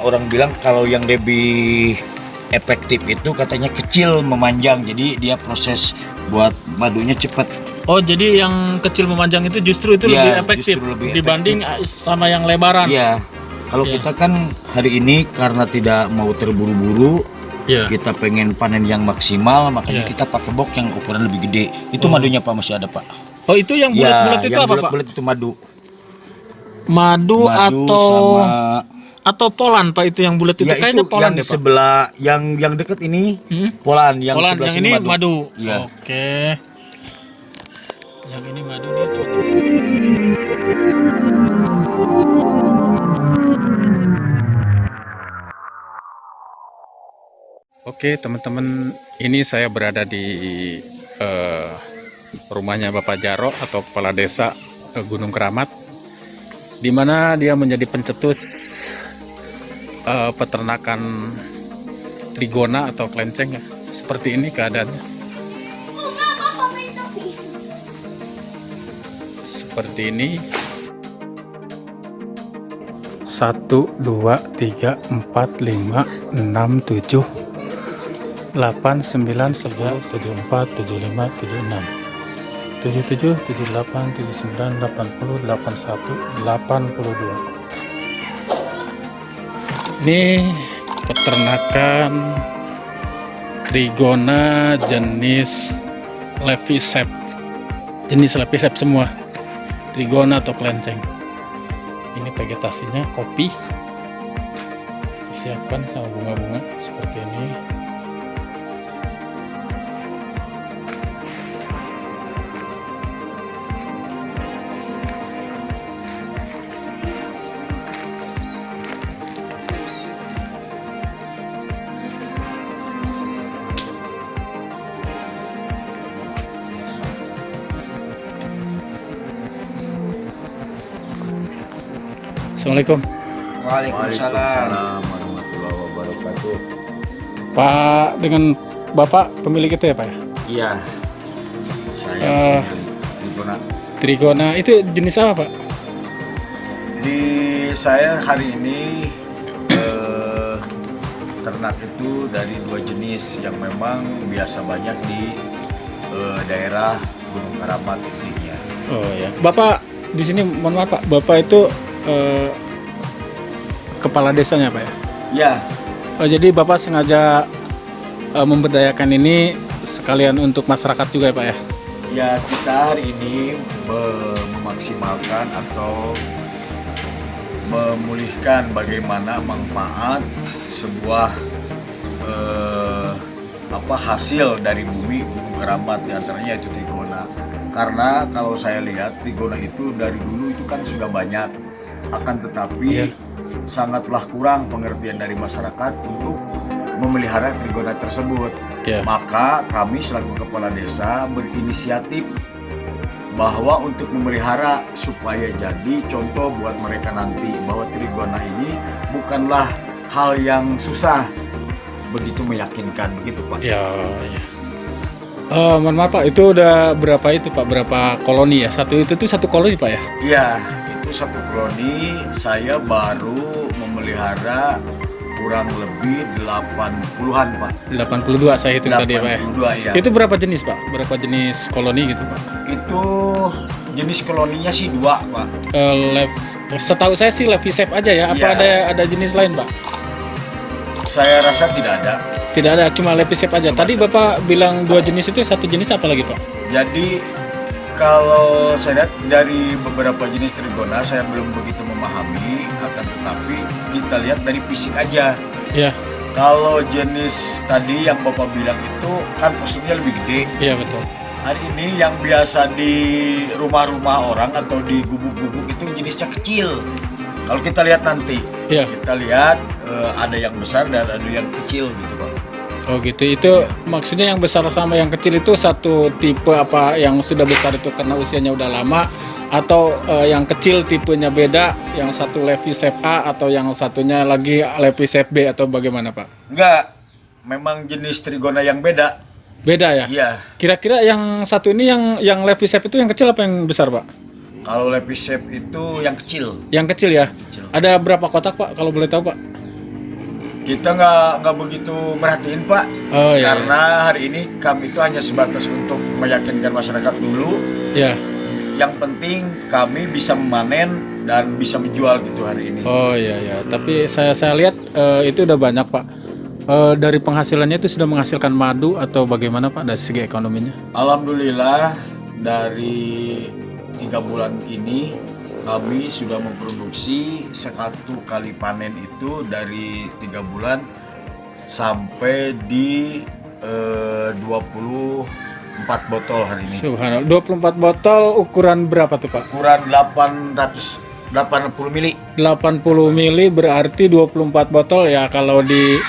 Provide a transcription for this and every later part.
orang bilang kalau yang lebih efektif itu katanya kecil memanjang, jadi dia proses buat madunya cepat. Oh, jadi yang kecil memanjang itu justru itu Iya, lebih efektif justru lebih dibanding sama yang lebaran. Iya, kalau Iya. kita kan hari ini karena tidak mau terburu-buru, Iya. kita pengen panen yang maksimal, makanya Iya. kita pakai box yang ukuran lebih gede. Itu Oh. madunya Pak masih ada Pak. Oh, itu yang bulat-bulat itu yang apa, Pak? bulat-bulat itu madu. Madu atau Sama polan, Pak, itu yang bulat itu ya kayaknya itu polan yang deh, Pak. sebelah yang dekat ini polan, yang Polan, sebelah yang sini ini madu. madu. Iya. Oke. Yang ini madu nih. Oke, teman-teman, ini saya berada di rumahnya Bapak Jaro atau Kepala Desa Gunung Keramat, di mana dia menjadi pencetus peternakan trigona atau klenceng ya. Seperti ini keadaannya. Seperti ini. 1, 2, 3, 4, 5, 6, 7, 8, 9, 10, 11, 74, 75, 76, 77, 78, 79, 80, 81, 82. Ini peternakan trigona jenis levisep. Jenis levisep semua. Trigona atau klenceng. Ini vegetasinya kopi. Disiapkan sama bunga-bunga seperti ini. Assalamualaikum. Waalaikumsalam warahmatullahi wabarakatuh. Pak, dengan Bapak pemilik itu ya, Pak ya? Iya. Saya Trigona. Trigona itu jenis apa, Pak? Di saya hari ini ternak itu dari 2 jenis yang memang biasa banyak di daerah Gunung Keramat intinya. Oh ya. Bapak di sini, mohon maaf Pak, Bapak itu kepala desanya, Pak ya? Ya, Oh, jadi Bapak sengaja memberdayakan ini sekalian untuk masyarakat juga ya, Pak ya? ya kita hari ini memaksimalkan atau memulihkan bagaimana manfaat sebuah hasil dari bumi Gunung Keramat, diantaranya yaitu trigona. Karena kalau saya lihat trigona itu dari dulu itu kan sudah banyak, akan tetapi sangatlah kurang pengertian dari masyarakat untuk memelihara trigona tersebut. Maka kami selaku kepala desa berinisiatif bahwa untuk memelihara supaya jadi contoh buat mereka nanti bahwa trigona ini bukanlah hal yang susah, begitu meyakinkan begitu Pak. Ya. Mohon maaf Pak, itu udah berapa itu Pak? Berapa koloni ya? Satu itu tuh satu koloni Pak ya? Iya, itu satu koloni. Saya baru memelihara kurang lebih 80-an Pak. 82 saya hitung tadi ya Pak ya? 82 ya. Itu berapa jenis Pak? Berapa jenis koloni gitu Pak? Itu jenis koloninya sih 2 Pak. Setahu saya sih levisep aja ya. Apa ada jenis lain Pak? Saya rasa tidak ada. Tidak ada, cuma levisep aja. Tadi Bapak bilang 2 jenis itu, satu jenis apa lagi Pak? Jadi kalau saya lihat dari beberapa jenis trigona saya belum begitu memahami, akan tetapi kita lihat dari fisik aja. Ya. Kalau jenis tadi yang Bapak bilang itu kan posturnya lebih gede. Iya betul. Hari ini yang biasa di rumah-rumah orang atau di gubuk-gubuk itu jenisnya kecil. Kalau kita lihat nanti, kita lihat ada yang besar dan ada yang kecil gitu Pak. Oh gitu, itu maksudnya yang besar sama yang kecil itu satu tipe apa, yang sudah besar itu karena usianya udah lama, atau yang kecil tipenya beda, yang satu levisep A atau yang satunya lagi levisep B atau bagaimana Pak? Enggak, memang jenis trigona yang beda. Beda ya? Iya. Kira-kira yang satu ini yang levisep itu yang kecil apa yang besar Pak? Kalau levisep itu yang kecil. Yang kecil ya? Kecil. Ada berapa kotak Pak kalau boleh tahu Pak? Kita nggak begitu merhatiin Pak, Oh ya. karena hari ini kami itu hanya sebatas untuk meyakinkan masyarakat dulu. Ya. Yang penting kami bisa memanen dan bisa menjual gitu hari ini. Oh iya ya. Tapi saya lihat itu udah banyak Pak. Dari penghasilannya itu sudah menghasilkan madu atau bagaimana Pak dari segi ekonominya? Alhamdulillah dari 3 bulan ini kami sudah memproduksi 1 kali panen itu dari 3 bulan sampai di 24 botol hari ini. Subhanallah. 24 botol ukuran berapa tuh Pak? Ukuran 880 mili. 80 mili berarti 24 botol ya, kalau di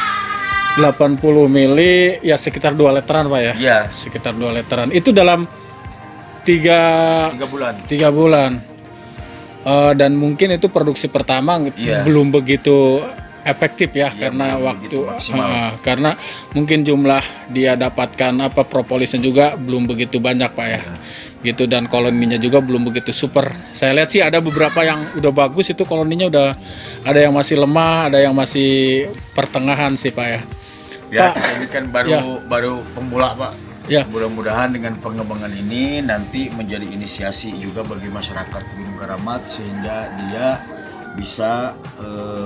80 mili ya sekitar 2 literan Pak ya? Iya, Sekitar 2 literan. Itu dalam 3 bulan. bulan. Dan mungkin itu produksi pertama Iya. belum begitu efektif ya, Iya, karena belum waktu begitu maksimal. karena mungkin jumlah dia dapatkan propolisnya juga belum begitu banyak Pak ya. Gitu, dan koloninya juga belum begitu super. Saya lihat sih ada beberapa yang udah bagus, itu koloninya udah ada yang masih lemah, ada yang masih pertengahan sih Pak ya. Ya, Pak, ini kan ya. baru pemula Pak. Ya. Mudah-mudahan dengan pengembangan ini nanti menjadi inisiasi juga bagi masyarakat Gunung Keramat sehingga dia bisa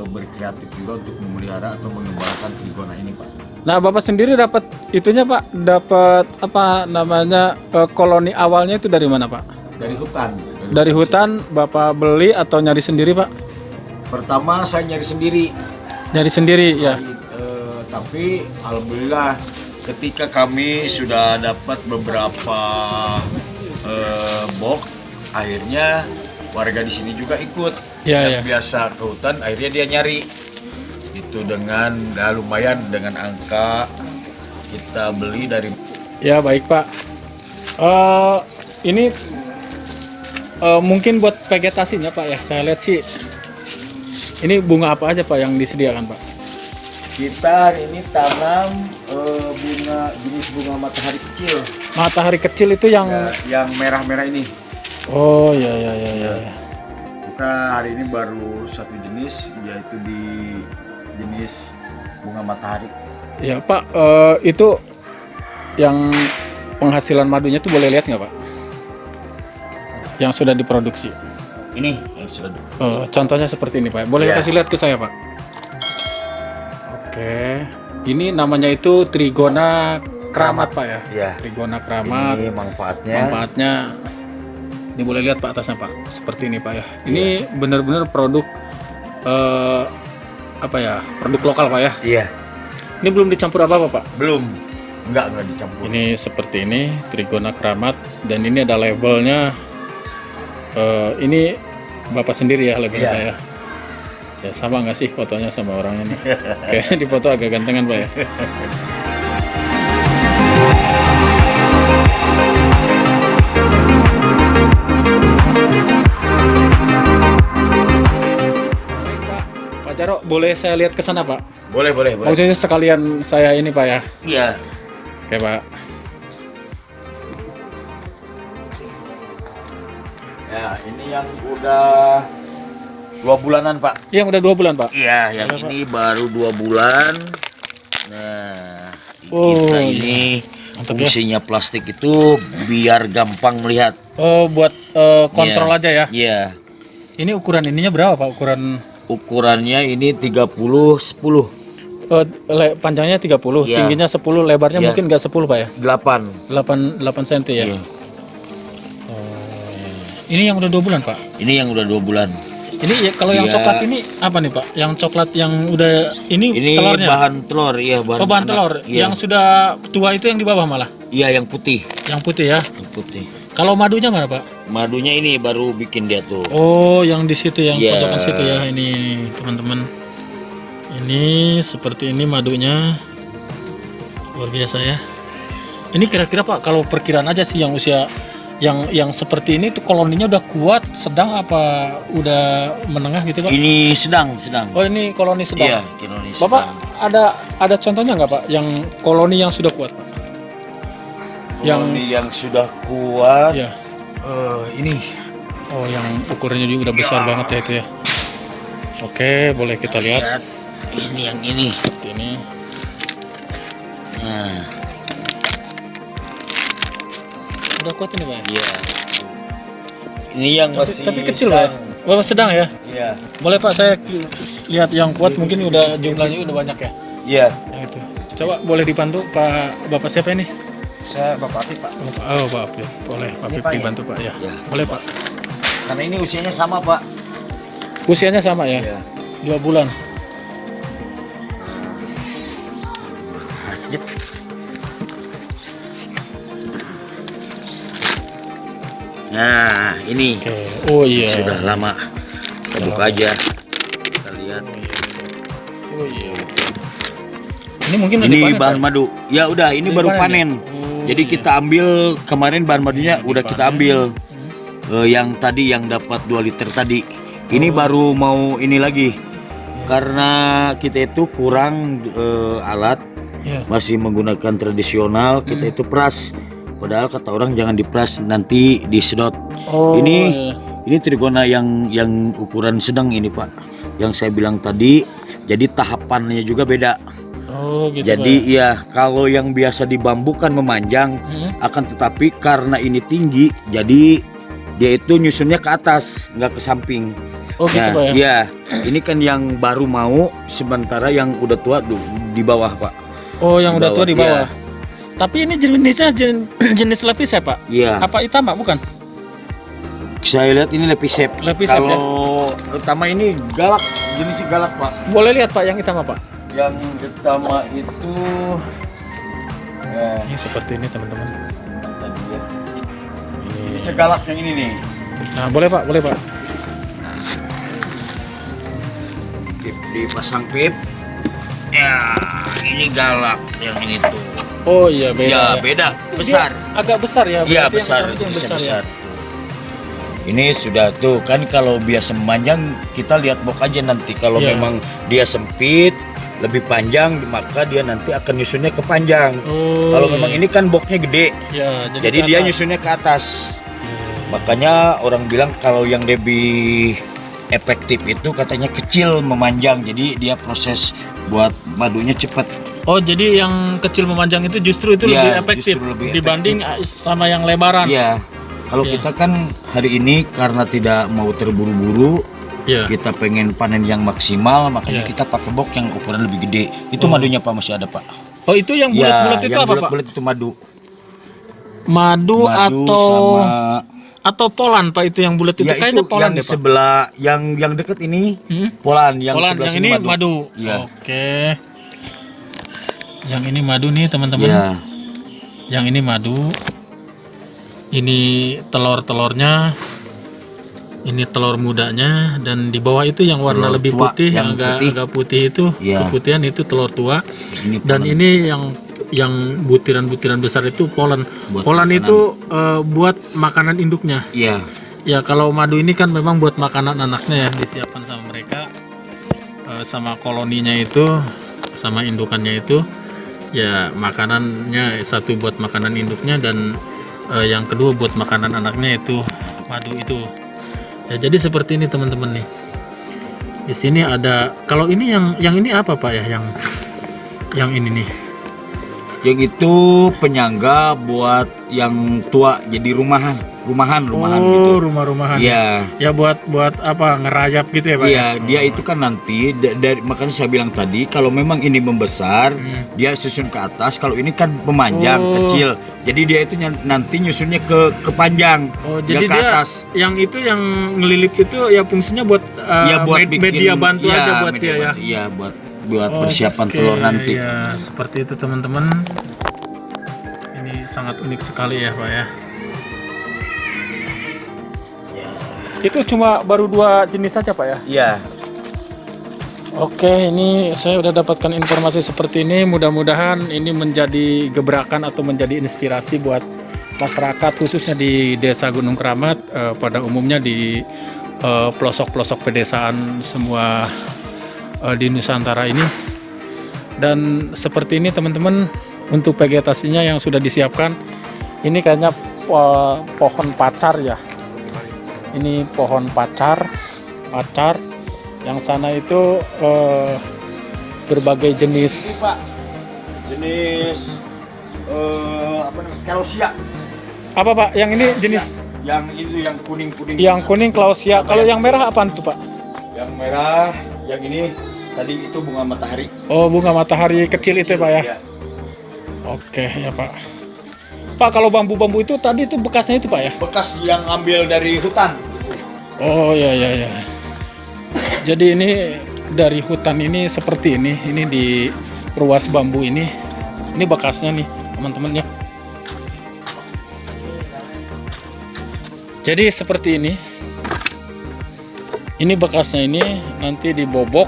berkreatif juga untuk memelihara atau mengembangkan trigona ini Pak. Nah, Bapak sendiri dapat itunya Pak, dapat apa namanya koloni awalnya itu dari mana Pak? Dari hutan. Dari hutan Bapak beli atau nyari sendiri Pak? Pertama saya nyari sendiri. Nyari sendiri ya. Tapi alhamdulillah ketika kami sudah dapat beberapa box, akhirnya warga di sini juga ikut. Ya, Yang biasa ke hutan, akhirnya dia nyari. Itu dengan lumayan dengan angka kita beli dari. Ya baik Pak. Ini mungkin buat vegetasinya Pak ya. Saya lihat sih ini bunga apa aja Pak yang disediakan Pak? Kita hari ini tanam jenis bunga matahari kecil. Matahari kecil itu yang Yang merah-merah ini. Oh ya. Kita hari ini baru 1 jenis, yaitu di jenis bunga matahari. Ya Pak, itu yang penghasilan madunya tuh boleh lihat nggak Pak? Yang sudah diproduksi. Ini yang sudah Contohnya seperti ini Pak. Boleh Ya. kasih lihat ke saya Pak? Oke. Ini namanya itu Trigona Keramat Pak ya? Ya. Trigona Keramat. Ini manfaatnya. Manfaatnya ini boleh lihat Pak atasnya Pak. Seperti ini Pak ya. Ini benar-benar produk apa ya? Produk lokal Pak ya. Iya. Ini belum dicampur apa-apa Pak? Belum. Enggak dicampur. Ini seperti ini Trigona Keramat, dan ini ada labelnya. Ini Bapak sendiri ya labelnya Pak ya. Ya sama nggak sih fotonya sama orangnya nih? Kayaknya di foto agak gantengan Pak ya. Baik, Pak Jaro, boleh saya lihat ke sana Pak? Boleh. Maksudnya sekalian saya ini Pak ya. Iya. Oke Pak. Ya, ini yang udah 2 bulanan Pak. Yang udah 2 bulan Pak. Iya, yang ini baru 2 bulan. Nah, Oh, kita iya. ini Mantap ya. fungsinya plastik itu biar gampang melihat. Oh, buat kontrol Iya. aja ya. Iya. Ini ukuran ininya berapa Pak? Ukurannya ini 30-10. Panjangnya 30, Iya. tingginya 10, lebarnya Iya. mungkin nggak 10 Pak ya? 8. 8 cm ya. Iya. Ini yang udah 2 bulan Pak. Ini yang udah 2 bulan. Ini kalau yang Iya. coklat ini apa nih Pak? Yang coklat yang udah ini telurnya? Bahan telur, iya Oh, bahan anak. telur. Iya. Yang sudah tua itu yang di bawah malah. Iya, yang putih. Yang putih ya. Yang putih. Kalau madunya mana Pak? Madunya ini baru bikin dia tuh. Oh, yang di situ, yang Iya. pojokan situ ya. Ini teman-teman. Ini seperti ini madunya. Luar biasa ya. Ini kira-kira Pak, kalau perkiraan aja sih yang usia yang seperti ini tuh koloninya udah kuat, sedang apa udah menengah gitu Pak? Ini sedang. Oh, ini koloni sedang. Iya, koloni Bapak sedang. ada contohnya nggak Pak yang koloni yang sudah kuat Pak? Koloni yang sudah kuat. Ya. Ini. Oh, yang ukurannya juga udah besar banget ya itu ya. Oke, boleh kita lihat. ini yang ini. Seperti ini. Nah, Udah kuat ini Pak? iya. Ini yang masih Tapi kecil Pak? Oh, sedang ya? Iya. Boleh Pak saya lihat yang kuat, mungkin udah jumlahnya udah banyak ya? Iya. Yang itu. Coba boleh dibantu Pak, Bapak siapa ini? Saya Bapak Api, Pak. Oh Pak Apip, boleh Pak Ini, Apip Pak, ya? dibantu Pak ya? Ya. Boleh Pak. Karena ini usianya sama, Pak. Usianya sama ya? Iya. 2 bulan. Nah, ini Oke. Oh iya. sudah lama. Kita buka aja. Kita lihat. Oh iya. Ini mungkin udah Ini dipanen, bahan Pak? madu. Ya udah, ini Udah baru dipanen panen. ya? Oh, Jadi iya. kita ambil kemarin bahan madunya udah kita dipanen. ambil. Hmm. Yang tadi yang dapat 2 liter tadi. Ini baru mau ini lagi. Karena kita itu kurang alat, Iya. masih menggunakan tradisional, kita itu peras. Padahal kata orang jangan diperas, nanti disedot. Oh, ini iya. ini trigona yang ukuran sedang ini Pak. Yang saya bilang tadi, jadi tahapannya juga beda. Oh gitu. Jadi Pak. ya kalau yang biasa di bambu kan memanjang, akan tetapi karena ini tinggi, jadi dia itu nyusunnya ke atas, nggak ke samping. Oh gitu Nah, Pak ya. iya, ini kan yang baru mau, sementara yang udah tua di bawah Pak. Oh yang udah tua di Iya. bawah. Tapi ini jenisnya jenis lepis ya Pak? Iya. Apa hitam Pak? Bukan? Saya lihat ini lepisep. Lepisep, ya? Kalau utama ini galak, jenisnya galak Pak. Boleh lihat Pak yang hitam apa? Yang utama itu ya Ini seperti ini teman-teman. tadi ya. Ini. Jenisnya galak yang ini nih. Nah boleh Pak, boleh Pak. Pip, dipasang pip. Ya, ini galak yang ini tuh. Oh iya beda. Ya, ya. beda, Dia besar. agak besar ya. Iya, berarti besar, yang itu yang jenisnya besar, besar. Ini sudah tuh kan kalau biasa memanjang kita lihat bok aja nanti kalau Iya. memang dia sempit lebih panjang maka dia nanti akan nyusunnya ke panjang. Ya. Oh. Kalau iya. memang ini kan boknya gede, Ya, jadi ke dia atas. nyusunnya ke atas. Iya. Makanya orang bilang kalau yang lebih efektif itu katanya kecil memanjang, jadi dia proses buat madunya cepat. Oh jadi yang kecil memanjang itu justru itu Iya, lebih efektif justru lebih dibanding sama yang lebaran. Iya. Kalau Iya. kita kan hari ini karena tidak mau terburu-buru, Iya. kita pengen panen yang maksimal, makanya Iya. kita pakai box yang ukuran lebih gede. Itu Oh. madunya Pak masih ada Pak. Oh itu yang bulat-bulat itu yang apa Pak? bulat-bulat itu madu. Madu atau sama atau polan Pak itu yang bulat itu ya kayaknya itu polan yang deh Pak. sebelah yang dekat ini polan, yang Polan sebelah yang sini ini madu. Iya. Oke. Yang ini madu nih teman-teman. Iya. Yang ini madu. Ini telur-telurnya. Ini telur mudanya dan di bawah itu yang warna Telur lebih tua, putih yang agak putih itu Iya. keputihan itu telur tua. Ini Dan polan. ini yang butiran-butiran besar itu polen. Buat Polen makanan. itu buat makanan induknya. Iya. Ya kalau madu ini kan memang buat makanan anaknya ya, disiapkan sama mereka, sama koloninya itu, sama indukannya itu. Ya makanannya satu buat makanan induknya dan yang kedua buat makanan anaknya itu madu itu. Ya jadi seperti ini teman-teman nih. Di sini ada, kalau ini yang ini apa Pak ya, yang ini nih. Yang itu penyangga buat yang tua, jadi rumahan gitu. Rumah-rumahan. Iya. Ya buat apa, ngerayap gitu ya Pak? Iya, ya? dia itu kan nanti dari makanya saya bilang tadi kalau memang ini membesar, dia susun ke atas. Kalau ini kan pemanjang Oh. kecil, jadi dia itu nanti nyusunnya ke panjang, Oh, nggak jadi ke dia atas. yang itu yang ngelilip itu ya fungsinya buat, Ya buat bikin media bantu iya, aja buat media dia ya. bantu, iya, buat persiapan Oke, telur nanti. Ya, seperti itu teman-teman. Ini sangat unik sekali ya Pak ya. Itu cuma baru 2 jenis saja Pak ya? Iya. Oke, ini saya udah dapatkan informasi seperti ini. Mudah-mudahan ini menjadi gebrakan atau menjadi inspirasi buat masyarakat khususnya di Desa Gunung Keramat, pada umumnya di pelosok-pelosok pedesaan semua di Nusantara ini. Dan seperti ini teman-teman, untuk vegetasinya yang sudah disiapkan, ini kayaknya pohon pacar ya. Ini pohon pacar. Yang sana itu berbagai Ini jenis. Pak, jenis apa namanya? Klausia. Apa Pak? Yang ini jenis Yang itu yang kuning-kuning. yang kuning Klausia. Sama Kalau yang merah apaan tuh Pak? Yang merah, yang ini tadi itu bunga matahari. Oh, bunga matahari kecil itu Pak ya. Iya. Oke ya Pak. Pak, kalau bambu-bambu itu tadi itu bekasnya itu Pak ya? Bekas yang ambil dari hutan. Oh ya ya ya. Jadi ini dari hutan ini seperti ini. Ini di ruas bambu ini. Ini bekasnya nih teman-teman ya. Jadi seperti ini. Ini bekasnya ini nanti dibobok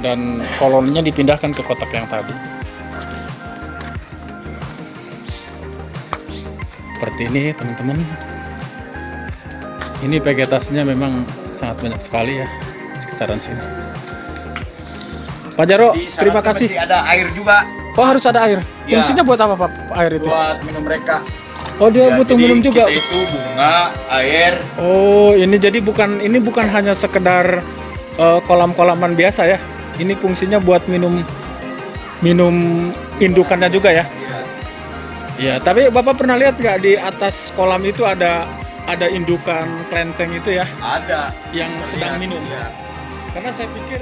dan koloninya dipindahkan ke kotak yang tadi. Seperti ini teman-teman. Ini vegetasinya memang sangat banyak sekali ya sekitaran sini. Pak Jaro, Di sana terima tuh kasih. mesti ada air juga Oh, harus ada air. Ya. Fungsinya buat apa Pak air itu? buat minum mereka. Oh, dia Ya, butuh jadi minum juga. Kita itu bunga, air. Oh, ini jadi bukan hanya sekedar kolam-kolaman biasa ya. Ini fungsinya buat minum indukannya juga ya. Iya. Ya, tapi Bapak pernah lihat nggak di atas kolam itu ada indukan klenceng itu ya Ada yang sedang Lihat, minum. ya. Karena saya pikir